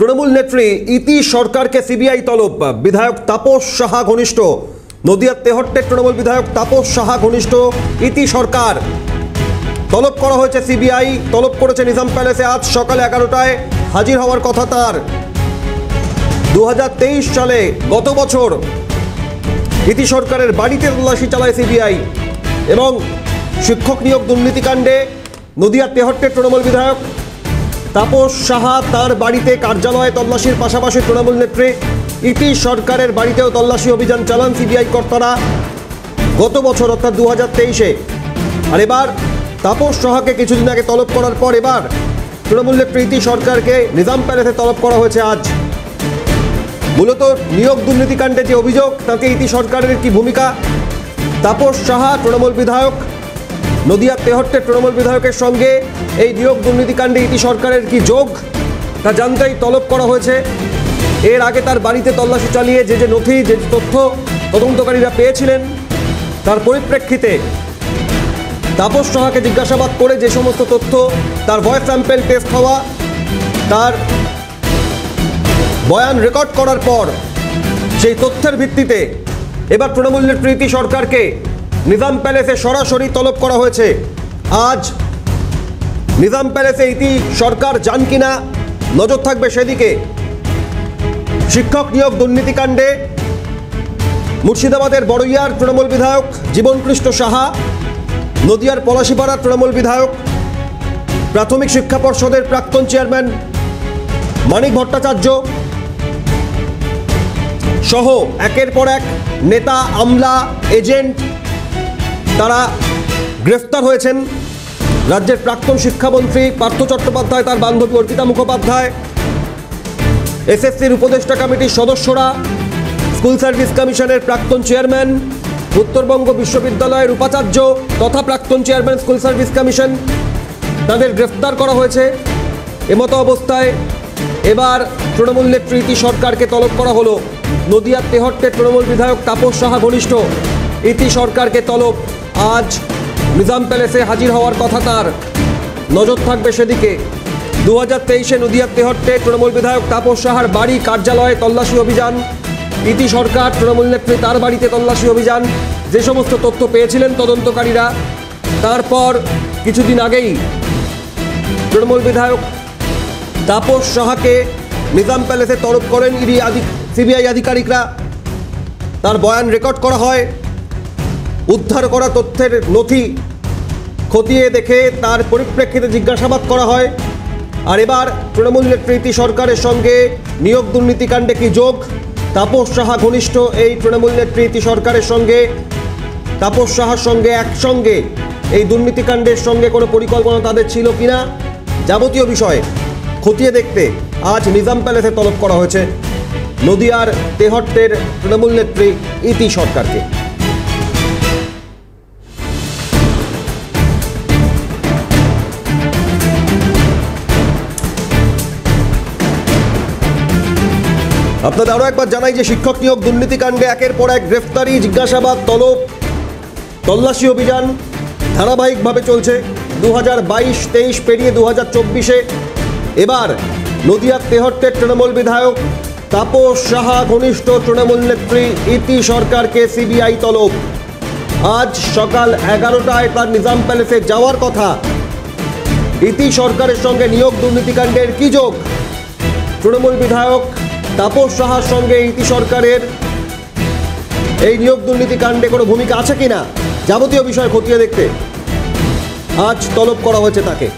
তৃণমূল নেত্রী ইতি সরকারকে সিবিআই তলব। বিধায়ক তাপস সাহা ঘনিষ্ঠ। নদিয়ার তেহট্টের তৃণমূল বিধায়ক তাপস সাহা ঘনিষ্ঠ ইতি সরকার তলব করা হয়েছে সিবিআই। তলব করেছে নিজাম প্যালেসে। আজ সকালে 11টায় হাজির হওয়ার কথা তার। 2023 সালে গত বছর ইতি সরকারের বাড়িতে তল্লাশি চালায় সিবিআই এবং শিক্ষক নিয়োগ দুর্নীতিকাণ্ডে নদিয়ার তেহট্টের তৃণমূল বিধায়ক তাপস সাহা তার বাড়িতে কার্যালয়ে তল্লাশির পাশাপাশি তৃণমূল নেত্রী ইতি সরকারের বাড়িতেও তল্লাশি অভিযান চালান সিবিআই কর্তারা গত বছর অর্থাৎ 2023-এ। আর এবার তাপস সাহাকে কিছুদিন আগে তলব করার পর এবার তৃণমূল নেত্রী ইতি সরকারকে নিজাম প্যালেসে তলব করা হয়েছে আজ। মূলত নিয়োগ দুর্নীতিকাণ্ডে যে অভিযোগ তাতে ইতি সরকারের কি ভূমিকা, তাপস সাহা তৃণমূল বিধায়ক নদিয়ার তেহট্টের তৃণমূল বিধায়কের সঙ্গে এই নিয়োগ দুর্নীতিকাণ্ডে ইতি সরকারের কি যোগ তা জানতেই তলব করা হয়েছে। এর আগে তার বাড়িতে তল্লাশি চালিয়ে যে নথি যে তথ্য তদন্তকারীরা পেয়েছিলেন তার পরিপ্রেক্ষিতে তাপস সাহাকে জিজ্ঞাসাবাদ করে যে সমস্ত তথ্য তার ভয়েস স্যাম্পেল টেস্ট হওয়া, তার বয়ান রেকর্ড করার পর সেই তথ্যের ভিত্তিতে এবার তৃণমূল নেত্রী ইতি সরকারকে নিজাম প্যালেসে সরাসরি তলব করা হয়েছে। আজ নিজাম প্যালেসে ইতি সরকার যান কিনা নজর থাকবে সেদিকে। শিক্ষক নিয়োগ দুর্নীতিকাণ্ডে মুর্শিদাবাদের বড়ইয়ার তৃণমূল বিধায়ক জীবনকৃষ্ণ সাহা, নদিয়ার পলাশীপাড়ার তৃণমূল বিধায়ক, প্রাথমিক শিক্ষা পর্ষদের প্রাক্তন চেয়ারম্যান মানিক ভট্টাচার্য সহ একের পর এক নেতা, আমলা, এজেন্ট তারা গ্রেফতার হয়েছেন। রাজ্যের প্রাক্তন শিক্ষামন্ত্রী পার্থ চট্টোপাধ্যায়, তার বান্ধবী অর্পিতা মুখোপাধ্যায়, এসএসসির উপদেষ্টা কমিটির সদস্যরা, স্কুল সার্ভিস কমিশনের প্রাক্তন চেয়ারম্যান, উত্তরবঙ্গ বিশ্ববিদ্যালয়ের উপাচার্য তথা প্রাক্তন চেয়ারম্যান স্কুল সার্ভিস কমিশন, তাদের গ্রেফতার করা হয়েছে। এমতো অবস্থায় এবার তৃণমূল নেত্রী ইতি সরকারকে তলব করা হলো। নদিয়ার তেহট্টের তৃণমূল বিধায়ক তাপস সাহা ঘনিষ্ঠ ইতি সরকারকে তলব। আজ নিজাম প্যালেসে হাজির হওয়ার কথা তার। নজর থাকবে সেদিকে। 2023-এ নদিয়ার তেহট্টে তৃণমূল বিধায়ক তাপস সাহার বাড়ি কার্যালয়ে তল্লাশি অভিযান। ইতি সরকার তৃণমূল নেত্রী তার বাড়িতে তল্লাশি অভিযান। যে সমস্ত তথ্য পেয়েছিলেন তদন্তকারীরা, তারপর কিছুদিন আগেই তৃণমূল বিধায়ক তাপস সাহাকে নিজাম প্যালেসে তলব করেন সিবিআই আধিকারিকরা। তার বয়ান রেকর্ড করা হয়, উদ্ধার করা তথ্যের নথি খতিয়ে দেখে তার পরিপ্রেক্ষিতে জিজ্ঞাসাবাদ করা হয়। আর এবার তৃণমূল নেত্রী ইতি সরকারের সঙ্গে নিয়োগ দুর্নীতিকাণ্ডে কি যোগ, তাপস সাহা ঘনিষ্ঠ এই তৃণমূল নেত্রী ইতি সরকারের সঙ্গে তাপস সাহার সঙ্গে একসঙ্গে এই দুর্নীতিকাণ্ডের সঙ্গে কোনো পরিকল্পনা তাদের ছিল কিনা, যাবতীয় বিষয়ে খতিয়ে দেখতে আজ নিজাম প্যালেসে তলব করা হয়েছে নদিয়ার তেহট্টের তৃণমূল নেত্রী ইতি সরকারকে। আপনাদের আরও একবার জানাই যে শিক্ষক নিয়োগ দুর্নীতিকাণ্ডে একের পর এক গ্রেফতারি, জিজ্ঞাসাবাদ, তলব, তল্লাশি অভিযান ধারাবাহিকভাবে চলছে। 2022-23 পেরিয়ে 2024-এ এবার নদিয়ার তেহট্টের তৃণমূল বিধায়ক তাপস সাহা ঘনিষ্ঠ তৃণমূল নেত্রী ইতি সরকারকে সিবিআই তলব। আজ সকাল 11টায় তার নিজাম প্যালেসে যাওয়ার কথা। ইতি সরকারের সঙ্গে নিয়োগ দুর্নীতিকাণ্ডের কি যোগ, তৃণমূল বিধায়ক তাপস সাহার সঙ্গে ইতি সরকারের এই নিয়োগ দুর্নীতিকাণ্ডে কোনো ভূমিকা আছে কিনা, যাবতীয় বিষয় খতিয়ে দেখতে আজ তলব করা হয়েছে তাকে।